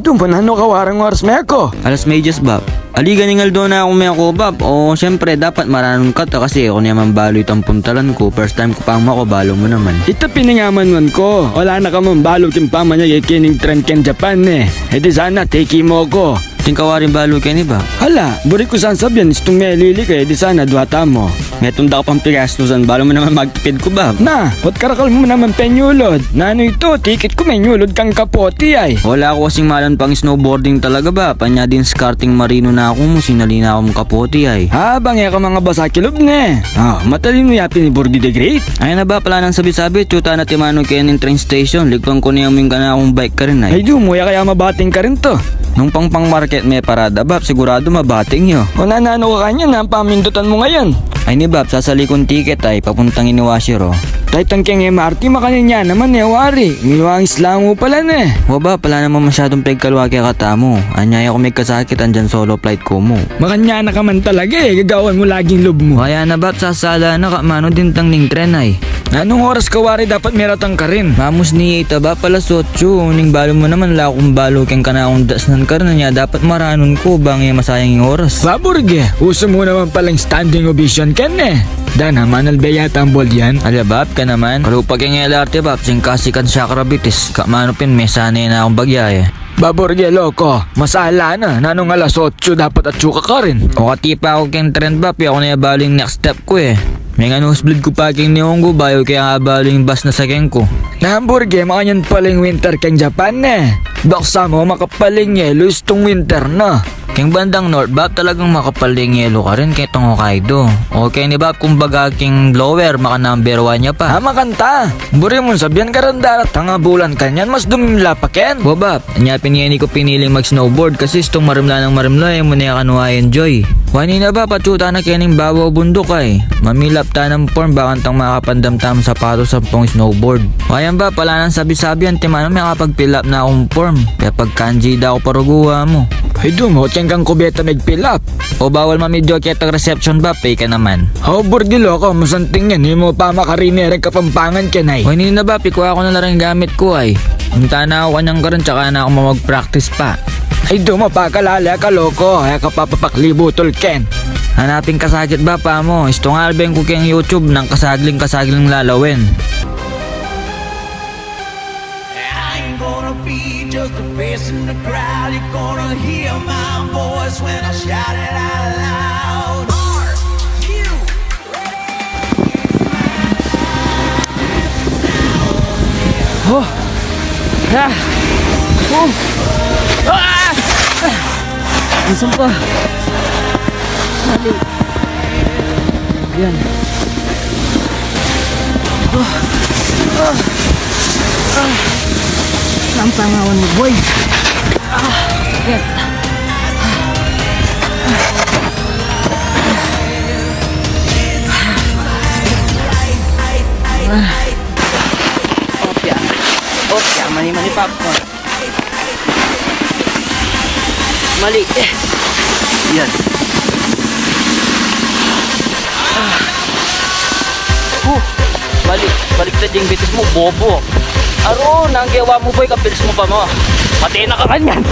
Doon pa na kawarang oras may ako. Alas medyas bab. Ali ganingal doon na ako may ako bab. O syempre dapat maranong ka ta kasi ako naman baloy itang puntalan ko. First time ko pang makobalo mo naman. Ito piningaman man ko. Wala na ka man balo kin pa man yung kining trend ken Japan eh. E di sana take mo ko. Tingkawarin baloy kayo ni ba? Hala, buri ko saan sabyan istong may lili ka di sana duwata mo. May tunda ka pang pigastusan. Balo mo naman magtipid ko bab. Na, wat karakal mo naman penyulod. Nano ito, ticket ko menyulod kang kapoti ay. Wala ako kasing malan pang snowboarding talaga ba? Panya din skarting marino na ako mo. Sinali na ako kapoti ay. Habang ka mga basa kilob ne. Matalino yapin ni Borgi the Great. Ay na ba pala nang sabi-sabi. Chuta na timano kayo ng train station. Ligpang ko niya mo ka na akong bike ka rin ay. Ay di umuya kaya mabating ka rin to. Nung pang market may parada bab. Sigurado mabating yo. O nanano ka kanya na pamindutan mo ngayon. Ay ni bab, sasali kong ticket ay papuntang Iniwashiro. Kahit ang keng MRT makaninya naman wari. Ngiwang islango pala ne. Waba, pala naman masyadong pagkalwagi katamo. Anyaya ko may kasakit andyan solo flight ko mo. Makanya na ka man talaga gagawan mo laging loob mo. Kaya na bab, sasala na ka mano din tang ning tren ay. Anong oras ka wari dapat meratang ka rin? Mamos ni ita ba pala sotso. Ning balo mo naman la akong balo keng kana akong dasnan ka na niya. Dapat maranon ko bang masayang yung oras. Baburge, uso mo naman palang standing ovation ken ne. Dan haman albaya tambol yan. Alabab ka naman. Kalupag yung LRT bab, sing kasikan siya karabitis. Kamano pin mesane na akong bagya eh. Baburge loko, masala na. Nanong alas 8 dapat at suka ka rin. O katipa ako keng trend bab, ako na yabaling next step ko eh. May nga nosebleed ko pa keng niyonggo, bayo kaya nga baling bus na sakeng ko. Na Hamburge, makanyan paling winter keng Japan ne. Baksa mo makapaling yelo istong winter na. Keng bandang North Bab talagang makapaling yelo ka rin kay tong Hokkaido. Okay ni Bab kumbaga king blower maka number 1 niya pa. Makanta. Buri mo sabihan ka rin darat tanga bulan kanyan mas dumimla pa ken. Bo Bab, anya piniyeni ko piniling mag snowboard kasi itong marimla ng marimla mo na kanwa enjoy. Wani na ba patsuta na kening babaw bundok ay. Mamilap ta ng form bakantang makapandamtam sa pato sa pong snowboard. Wayan ba pala nang sabi-sabihan timano may kapagpilap na akong form. Kaya pag kanji da ako paruguwa mo. Ay dumo, tiyang kang kubeta nagpilap. O bawal mamidyo kitang reception ba, pay ka naman. O burgilo ko, masanting yan, mo pa makarinere kapampangan kenay. O hindi na ba, pikuha ko na lang gamit ko ay. Punta na ako kanyang karon, tsaka na ako mag-practice pa. Ay dumo pa kalala ka loko, kaya ka papapaklibutol ken. Hanapin kasagit ba pa mo, istong albeng ko keng YouTube ng kasagling lalawin. Just a face in the crowd, you're gonna hear my voice when I shout it out loud. Are you ready? Oh! Ah! Oh! Ah! Isang pa. Mali. Yan. Sampangawan mo boy! Sakit. Opya, mani popcorn. Mali. Yan. Balik na ding bitis mo, bobo. Aro, nanggawa mo boy, kapilis mo pa mo. Pati na ka kanyan.